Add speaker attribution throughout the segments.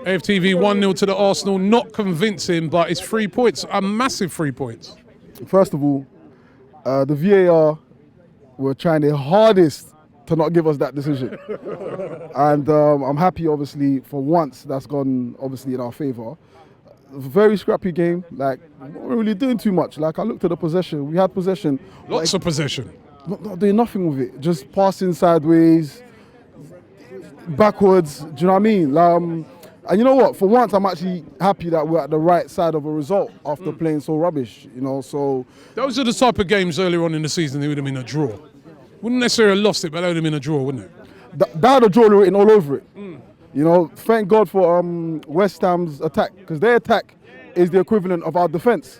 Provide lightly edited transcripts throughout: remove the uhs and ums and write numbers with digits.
Speaker 1: AFTV 1-0 to the Arsenal, not convincing, but it's 3 points, a massive 3 points.
Speaker 2: First of all, the VAR were trying their hardest to not give us that decision. And I'm happy, obviously, for once that's gone, obviously, in our favour. Very scrappy game, like, we weren't really doing too much. Like, I looked at the possession, we had possession.
Speaker 1: Lots of possession.
Speaker 2: Not doing nothing with it, just passing sideways, backwards, do you know what I mean? And you know what, for once I'm actually happy that we're at the right side of a result after playing so rubbish, you know, so.
Speaker 1: Those are the type of games earlier on in the season they would have been a draw. Wouldn't necessarily have lost it, but they would have been a draw, wouldn't it?
Speaker 2: That had a draw written all over it. You know, thank God for West Ham's attack, because their attack is the equivalent of our defence.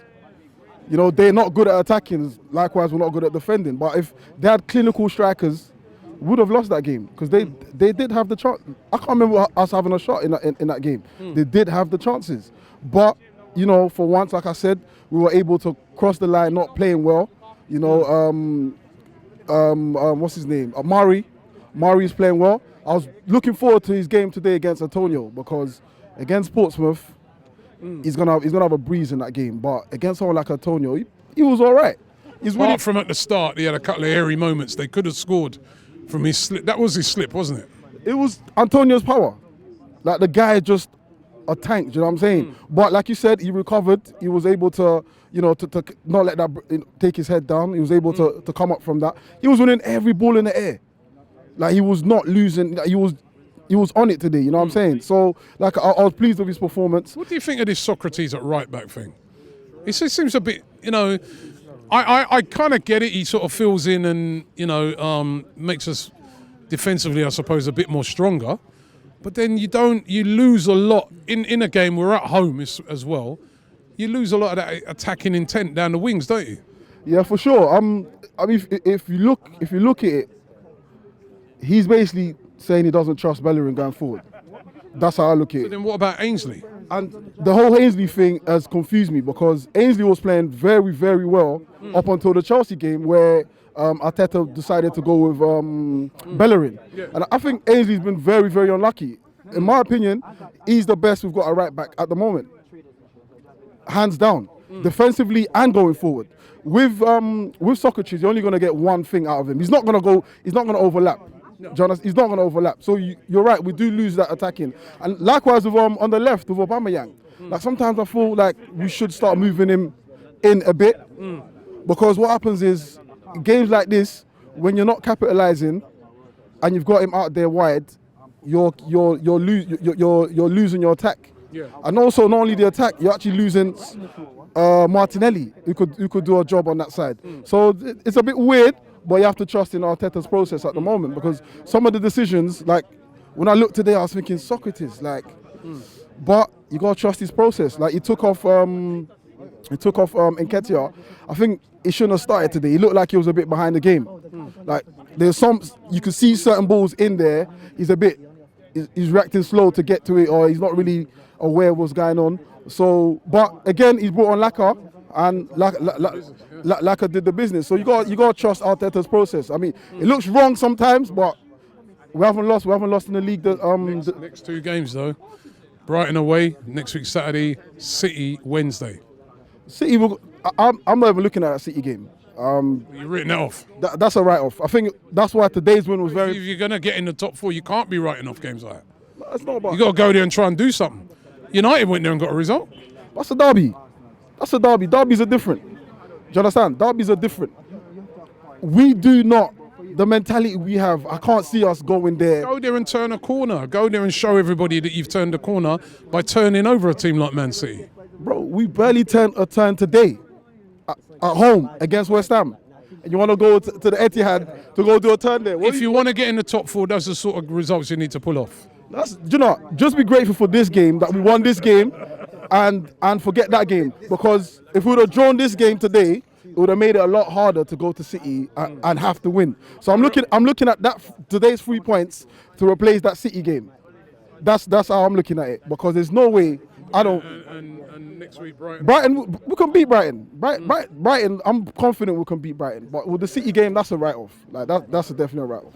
Speaker 2: You know, they're not good at attacking, likewise we're not good at defending, but if they had clinical strikers, would have lost that game, because they did have the chance. I can't remember us having a shot in that game. They did have the chances, but you know, for once, like I said, we were able to cross the line, not playing well. You know, what's his name? Murray's playing well. I was looking forward to his game today against Antonio, because against Portsmouth, he's gonna have a breeze in that game. But against someone like Antonio, he was all right.
Speaker 1: Apart from at the start, he had a couple of airy moments. They could have scored from his slip. That was his slip, wasn't it?
Speaker 2: It was Antonio's power. Like, the guy just a tank, do you know what I'm saying? But like you said, he recovered. He was able to, you know, to not let that take his head down. He was able to come up from that. He was winning every ball in the air. Like, he was not losing. Like, he was on it today, you know what I'm saying? So, like, I was pleased with his performance.
Speaker 1: What do you think of this Socrates at right back thing? It seems a bit, you know, I kind of get it. He sort of fills in and, you know, makes us defensively, I suppose, a bit more stronger. But then you lose a lot in a game. We're at home as well. You lose a lot of that attacking intent down the wings, don't you?
Speaker 2: Yeah, for sure. I mean, if you look at it, he's basically saying he doesn't trust Bellerin going forward. That's how I look at it.
Speaker 1: So then what about Ainsley?
Speaker 2: And the whole Ainsley thing has confused me, because Ainsley was playing very, very well up until the Chelsea game, where Arteta decided to go with Bellerin. Yeah. And I think Ainsley's been very, very unlucky. In my opinion, he's the best we've got at right back at the moment. Hands down. Defensively and going forward. With Socrates, you're only going to get one thing out of him. He's not going to overlap. Jonas, he's not going to overlap. So you're right, we do lose that attacking. And likewise with on the left with Aubameyang. Like, sometimes I feel like we should start moving him in a bit, because what happens is, games like this, when you're not capitalising and you've got him out there wide, you're losing your attack. Yeah. And also, not only the attack, you're actually losing Martinelli, who could do a job on that side. So it's a bit weird. But you have to trust in Arteta's process at the moment, because some of the decisions, like when I looked today, I was thinking Socrates, like, but you gotta trust his process. Like, he took off Nketiah. I think he shouldn't have started today. He looked like he was a bit behind the game. Like, there's you could see certain balls in there. He's reacting slow to get to it, or he's not really aware of what's going on. So, but again, he's brought on Laka. And Laka did the business. So you got to trust Arteta's process. I mean, it looks wrong sometimes, but we haven't lost in the league.
Speaker 1: Next two games though, Brighton away next week Saturday, City Wednesday.
Speaker 2: City, I'm not even looking at that City game.
Speaker 1: You're written that off.
Speaker 2: That's a write-off. I think that's why today's win was very.
Speaker 1: If you're gonna get in the top four, you can't be writing off games like that.
Speaker 2: That's not about.
Speaker 1: You got to go there and try and do something. United went there and got a result.
Speaker 2: That's a derby. That's a derby. Derbies are different. Do you understand? Derbies are different. We do not. The mentality we have, I can't see us going there.
Speaker 1: Go there and turn a corner. Go there and show everybody that you've turned a corner by turning over a team like Man City.
Speaker 2: Bro, we barely turned a turn today at home against West Ham. And you want to go to the Etihad to go do a turn there.
Speaker 1: If you want to get in the top four, that's the sort of results you need to pull off.
Speaker 2: Just be grateful for this game, that we won this game, and forget that game. Because if we would have drawn this game today, it would have made it a lot harder to go to City and have to win. So I'm looking at that today's 3 points to replace that City game. That's how I'm looking at it, because there's no way I don't.
Speaker 1: And next week Brighton.
Speaker 2: Brighton, we can beat Brighton. Brighton, I'm confident we can beat Brighton. But with the City game, that's a write-off. Like that's a definite write-off.